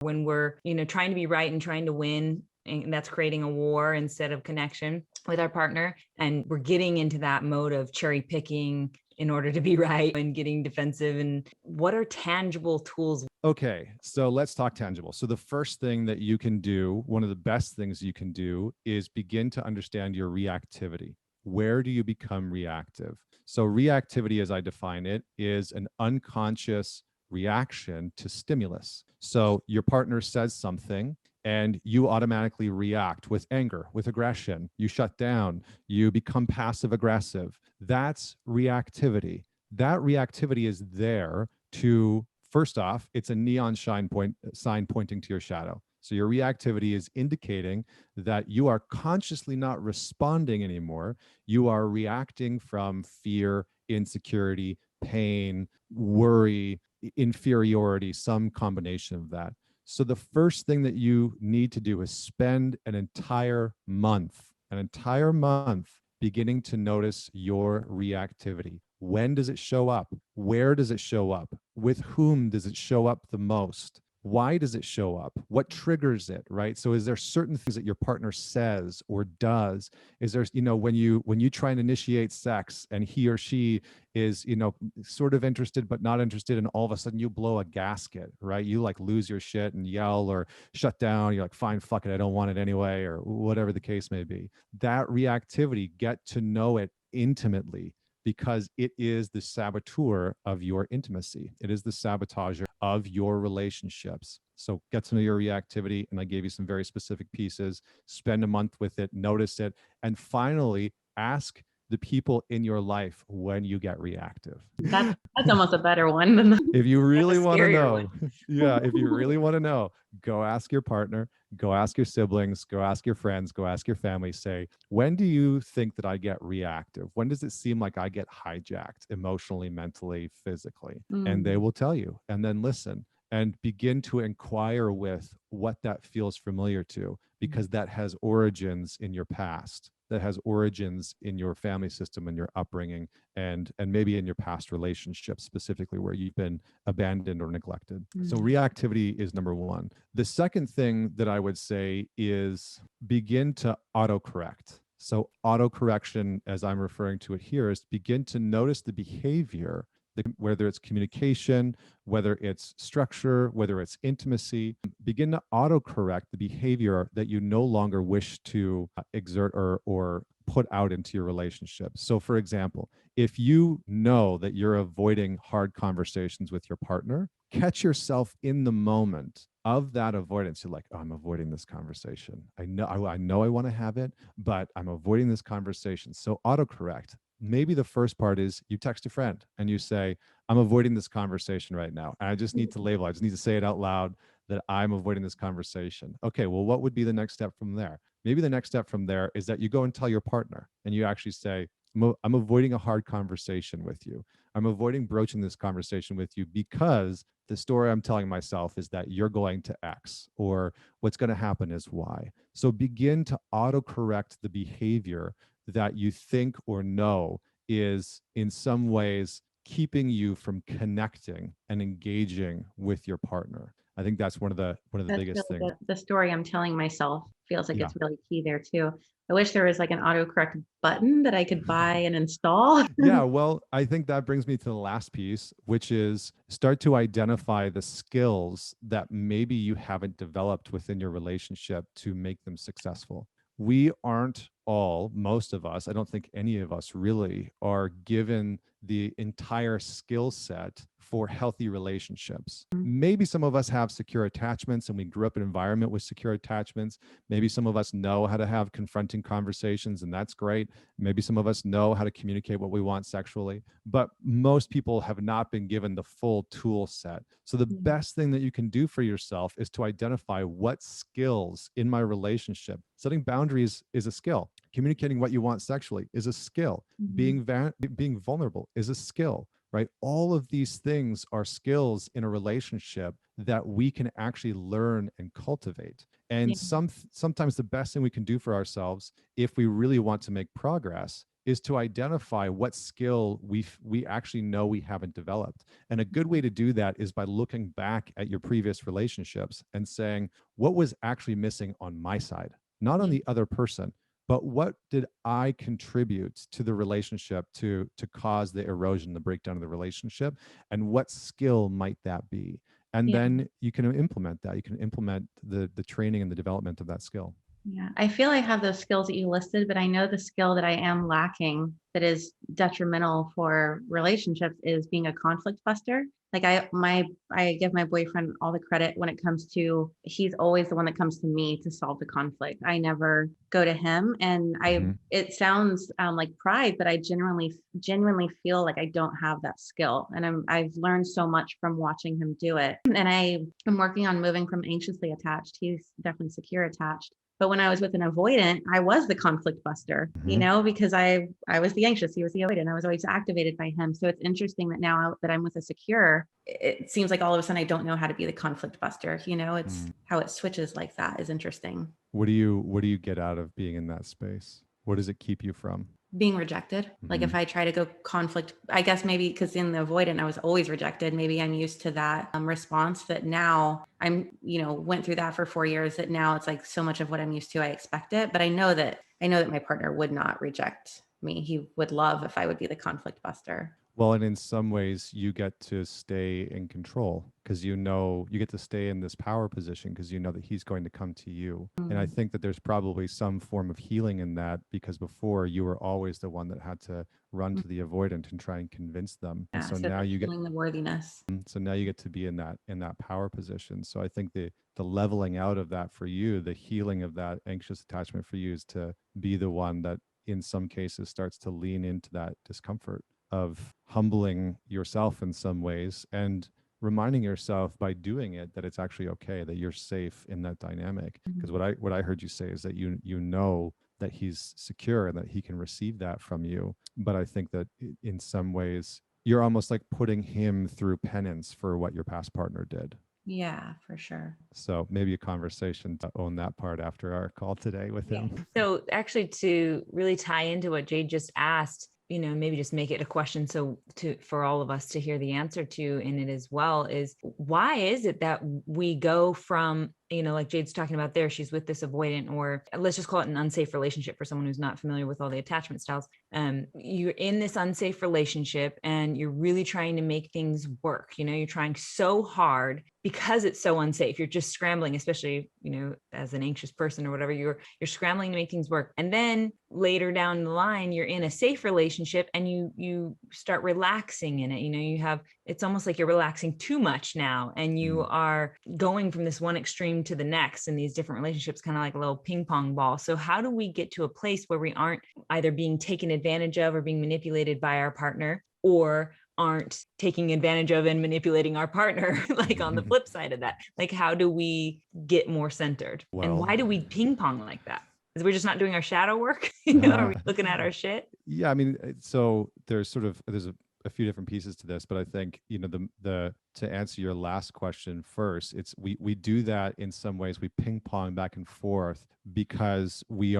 when we're, trying to be right and trying to win. And that's creating a war instead of connection with our partner. And we're getting into that mode of cherry picking in order to be right and getting defensive. And what are tangible tools? Okay, so let's talk tangible. So the first thing that you can do, one of the best things you can do, is begin to understand your reactivity. Where do you become reactive? So reactivity, as I define it, is an unconscious reaction to stimulus. So your partner says something and you automatically react with anger, with aggression. You shut down, you become passive aggressive. That's reactivity. That reactivity is there to, first off, it's a neon sign pointing to your shadow. So your reactivity is indicating that you are consciously not responding anymore. You are reacting from fear, insecurity, pain, worry, inferiority, some combination of that. So the first thing that you need to do is spend an entire month beginning to notice your reactivity. When does it show up? Where does it show up? With whom does it show up the most? Why does it show up? What triggers it, right? So is there certain things that your partner says or does? Is there, when you try and initiate sex and he or she is, sort of interested but not interested, and all of a sudden you blow a gasket, right? You like lose your shit and yell or shut down. You're like, fine, fuck it, I don't want it anyway, or whatever the case may be. That reactivity, get to know it intimately, because it is the saboteur of your intimacy. It is the sabotager of your relationships. So get to know your reactivity. And I gave you some very specific pieces. Spend a month with it, notice it, and finally ask the people in your life when you get reactive. That's almost a better one than if you really want to know. Yeah, if you really want to know, go ask your partner, go ask your siblings, go ask your friends, go ask your family. Say, when do you think that I get reactive? When does it seem like I get hijacked emotionally, mentally, physically? And they will tell you. And then listen and begin to inquire with what that feels familiar to, because that has origins in your past, that has origins in your family system and your upbringing, and maybe in your past relationships, specifically where you've been abandoned or neglected. So reactivity is number one. The second thing that I would say is begin to autocorrect. So autocorrection, as I'm referring to it here, is begin to notice the behavior, whether it's communication, whether it's structure, whether it's intimacy. Begin to autocorrect the behavior that you no longer wish to exert or put out into your relationship. So for example, if you know that you're avoiding hard conversations with your partner, catch yourself in the moment of that avoidance. You're like, oh, I'm avoiding this conversation. I know I want to have it, but I'm avoiding this conversation. So autocorrect. Maybe the first part is you text a friend and you say, I'm avoiding this conversation right now. And I just need to label, I just need to say it out loud that I'm avoiding this conversation. Okay, well, what would be the next step from there? Maybe the next step from there is that you go and tell your partner and you actually say, I'm avoiding a hard conversation with you. I'm avoiding broaching this conversation with you because the story I'm telling myself is that you're going to X, or what's going to happen is Y. So begin to autocorrect the behavior that you think or know is in some ways keeping you from connecting and engaging with your partner. I think that's one of the biggest really things. good. The story I'm telling myself feels like it's really key there too. I wish there was like an autocorrect button that I could buy and install. Yeah, well, I think that brings me to the last piece, which is start to identify the skills that maybe you haven't developed within your relationship to make them successful. We aren't all, most of us, I don't think any of us really are given the entire skill set for healthy relationships. Maybe some of us have secure attachments and we grew up in an environment with secure attachments. Maybe some of us know how to have confronting conversations, and that's great. Maybe some of us know how to communicate what we want sexually, but most people have not been given the full tool set. So the best thing that you can do for yourself is to identify what skills in my relationship. Setting boundaries is a skill. Communicating what you want sexually is a skill. Being vulnerable is a skill, right? All of these things are skills in a relationship that we can actually learn and cultivate. And sometimes the best thing we can do for ourselves, if we really want to make progress, is to identify what skill we actually know we haven't developed. And a good way to do that is by looking back at your previous relationships and saying, what was actually missing on my side, not on the other person, but what did I contribute to the relationship to cause the erosion, the breakdown of the relationship, and what skill might that be? And then you can implement that. You can implement the training and the development of that skill. Yeah, I feel I have those skills that you listed, but I know the skill that I am lacking that is detrimental for relationships is being a conflict buster. Like I give my boyfriend all the credit when it comes to, he's always the one that comes to me to solve the conflict. I never go to him. And it sounds like pride, but I genuinely feel like I don't have that skill. And I've learned so much from watching him do it. And I am working on moving from anxiously attached. He's definitely secure attached. But when I was with an avoidant, I was the conflict buster, because I was the anxious, he was the avoidant. I was always activated by him. So it's interesting that now that I'm with a secure, it seems like all of a sudden I don't know how to be the conflict buster. It's how it switches like that is interesting. What do you get out of being in that space? What does it keep you from? Being rejected. Like if I try to go conflict, I guess maybe because in the avoidant, I was always rejected. Maybe I'm used to that response that now I'm, went through that for 4 years that now it's like so much of what I'm used to, I expect it. But I know that my partner would not reject me. He would love if I would be the conflict buster. Well, and in some ways you get to stay in control because you get to stay in this power position because you know that he's going to come to you. And I think that there's probably some form of healing in that because before you were always the one that had to run to the avoidant and try and convince them. Yeah, and so now you get the worthiness. So now you get to be in that power position. So I think the leveling out of that for you, the healing of that anxious attachment for you is to be the one that in some cases starts to lean into that discomfort of humbling yourself in some ways and reminding yourself by doing it that it's actually okay, that you're safe in that dynamic. Because what I heard you say is that you know that he's secure and that he can receive that from you. But I think that in some ways you're almost like putting him through penance for what your past partner did. Yeah, for sure. So maybe a conversation to own that part after our call today with him. So actually to really tie into what Jade just asked, maybe just make it a question for all of us to hear the answer to in it as well is why is it that we go from, like Jade's talking about there, she's with this avoidant, or let's just call it an unsafe relationship for someone who's not familiar with all the attachment styles. You're in this unsafe relationship and you're really trying to make things work. You're trying so hard because it's so unsafe. You're just scrambling, especially, as an anxious person or whatever, you're scrambling to make things work. And then later down the line, you're in a safe relationship and you start relaxing in it. It's almost like you're relaxing too much now. And you are going from this one extreme to the next in these different relationships, kind of like a little ping pong ball. So how do we get to a place where we aren't either being taken advantage of or being manipulated by our partner, or aren't taking advantage of and manipulating our partner, like on the flip side of that? Like, how do we get more centered? And why do we ping pong like that? Is we're just not doing our shadow work? Are we looking at our shit? Yeah, I mean, so there's a few different pieces to this, but I think, to answer your last question first, it's we do that in some ways. We ping pong back and forth because we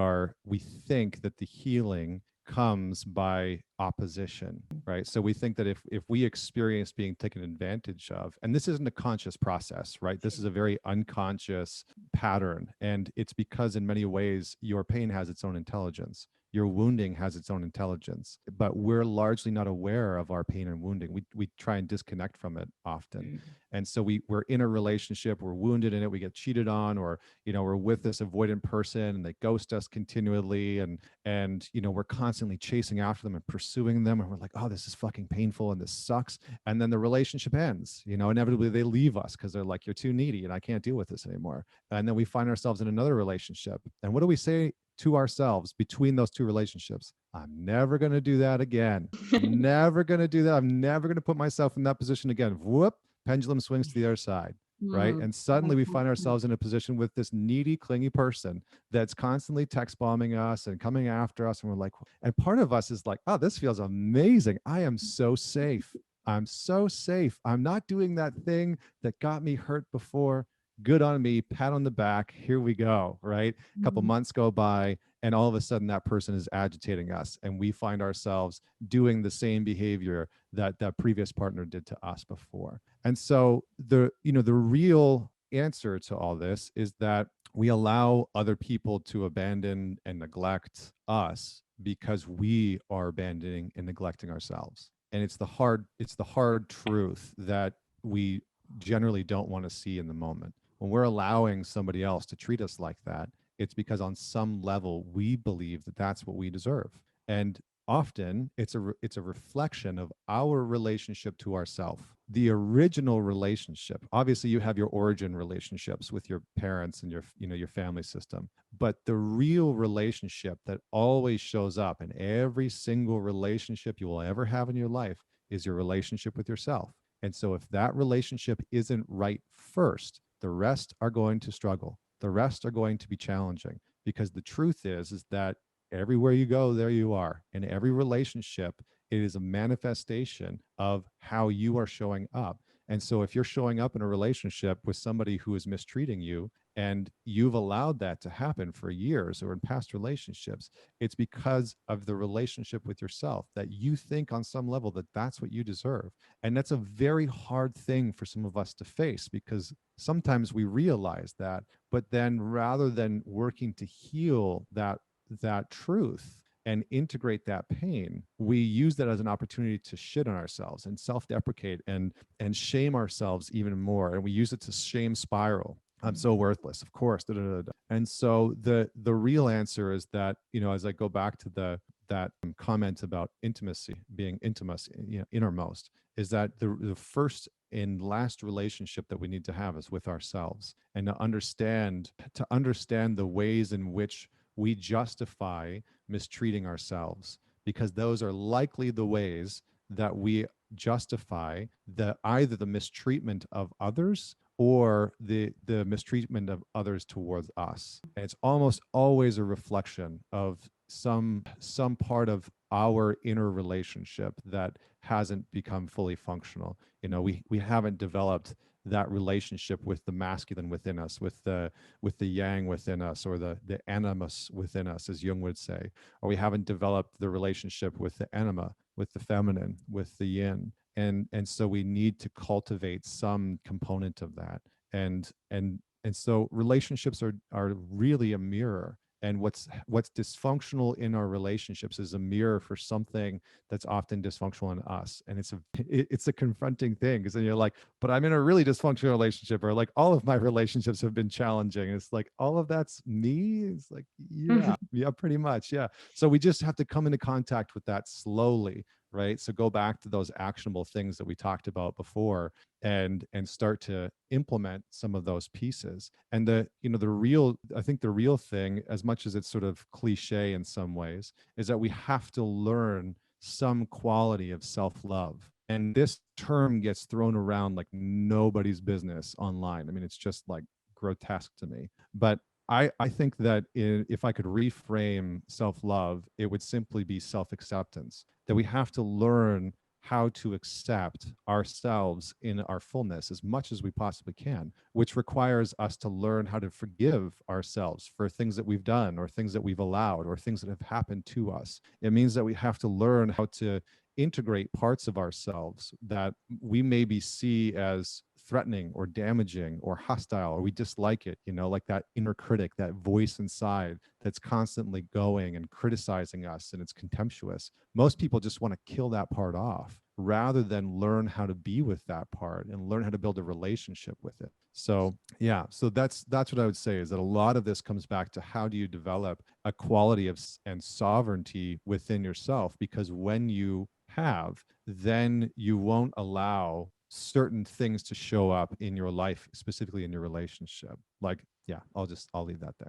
think that the healing comes by opposition, right? So we think that if we experience being taken advantage of, and this isn't a conscious process, right? This is a very unconscious pattern. And it's because in many ways, your pain has its own intelligence. Your wounding has its own intelligence, but we're largely not aware of our pain and wounding. We try and disconnect from it often. And so we're in a relationship, we're wounded in it, we get cheated on, or, we're with this avoidant person and they ghost us continually. And, we're constantly chasing after them and pursuing them. And we're like, oh, this is fucking painful and this sucks. And then the relationship ends, inevitably they leave us because they're like, you're too needy and I can't deal with this anymore. And then we find ourselves in another relationship. And what do we say to ourselves between those two relationships? I'm never going to do that again. I'm never going to do that. I'm never going to put myself in that position again. Whoop, pendulum swings to the other side, right? And suddenly we find ourselves in a position with this needy, clingy person that's constantly text bombing us and coming after us. And we're like, and part of us is like, oh, this feels amazing. I am so safe. I'm so safe. I'm not doing that thing that got me hurt before. good on me, pat on the back, here we go, right? A couple months go by, and all of a sudden that person is agitating us, and we find ourselves doing the same behavior that that previous partner did to us before. And so the real answer to all this is that we allow other people to abandon and neglect us because we are abandoning and neglecting ourselves. And it's the hard truth that we generally don't want to see in the moment. When we're allowing somebody else to treat us like that, it's because on some level we believe that that's what we deserve. And often it's a reflection of our relationship to ourself. The original relationship, obviously you have your origin relationships with your parents and your family system, but the real relationship that always shows up in every single relationship you will ever have in your life is your relationship with yourself. And so if that relationship isn't right first, the rest are going to struggle. The rest are going to be challenging, because the truth is that everywhere you go, there you are. In every relationship, it is a manifestation of how you are showing up. And so if you're showing up in a relationship with somebody who is mistreating you, and you've allowed that to happen for years or in past relationships, it's because of the relationship with yourself that you think on some level that that's what you deserve. And that's a very hard thing for some of us to face, because sometimes we realize that, but then rather than working to heal that truth and integrate that pain, we use that as an opportunity to shit on ourselves and self-deprecate and shame ourselves even more. And we use it to shame spiral. I'm so worthless, of course. Da, da, da, da. And so the real answer is that, as I go back to that comment about intimacy being intimacy, innermost, is that the first and last relationship that we need to have is with ourselves, and to understand the ways in which we justify mistreating ourselves, because those are likely the ways that we justify either the mistreatment of others or the mistreatment of others towards us. And it's almost always a reflection of some part of our inner relationship that hasn't become fully functional. We haven't developed that relationship with the masculine within us, with the yang within us, or the animus within us, as Jung would say. Or we haven't developed the relationship with the anima, with the feminine, with the yin. And so we need to cultivate some component of that. And so relationships are really a mirror. And what's dysfunctional in our relationships is a mirror for something that's often dysfunctional in us. And it's a confronting thing, because then you're like, but I'm in a really dysfunctional relationship, or like all of my relationships have been challenging. It's like, all of that's me. It's like, yeah, pretty much. Yeah. So we just have to come into contact with that slowly. Right. So go back to those actionable things that we talked about before, and start to implement some of those pieces. And I think the real thing, as much as it's sort of cliche in some ways, is that we have to learn some quality of self-love. And this term gets thrown around like nobody's business online. I mean, it's just like grotesque to me. But I think that if I could reframe self-love, it would simply be self-acceptance, that we have to learn how to accept ourselves in our fullness as much as we possibly can, which requires us to learn how to forgive ourselves for things that we've done, or things that we've allowed, or things that have happened to us. It means that we have to learn how to integrate parts of ourselves that we maybe see as threatening or damaging or hostile, or we dislike it, like that inner critic, that voice inside that's constantly going and criticizing us, and it's contemptuous. Most people just want to kill that part off rather than learn how to be with that part and learn how to build a relationship with it. So yeah, so that's what I would say, is that a lot of this comes back to how do you develop a quality of and sovereignty within yourself, because when you have, then you won't allow certain things to show up in your life, specifically in your relationship. Like, yeah, I'll leave that there.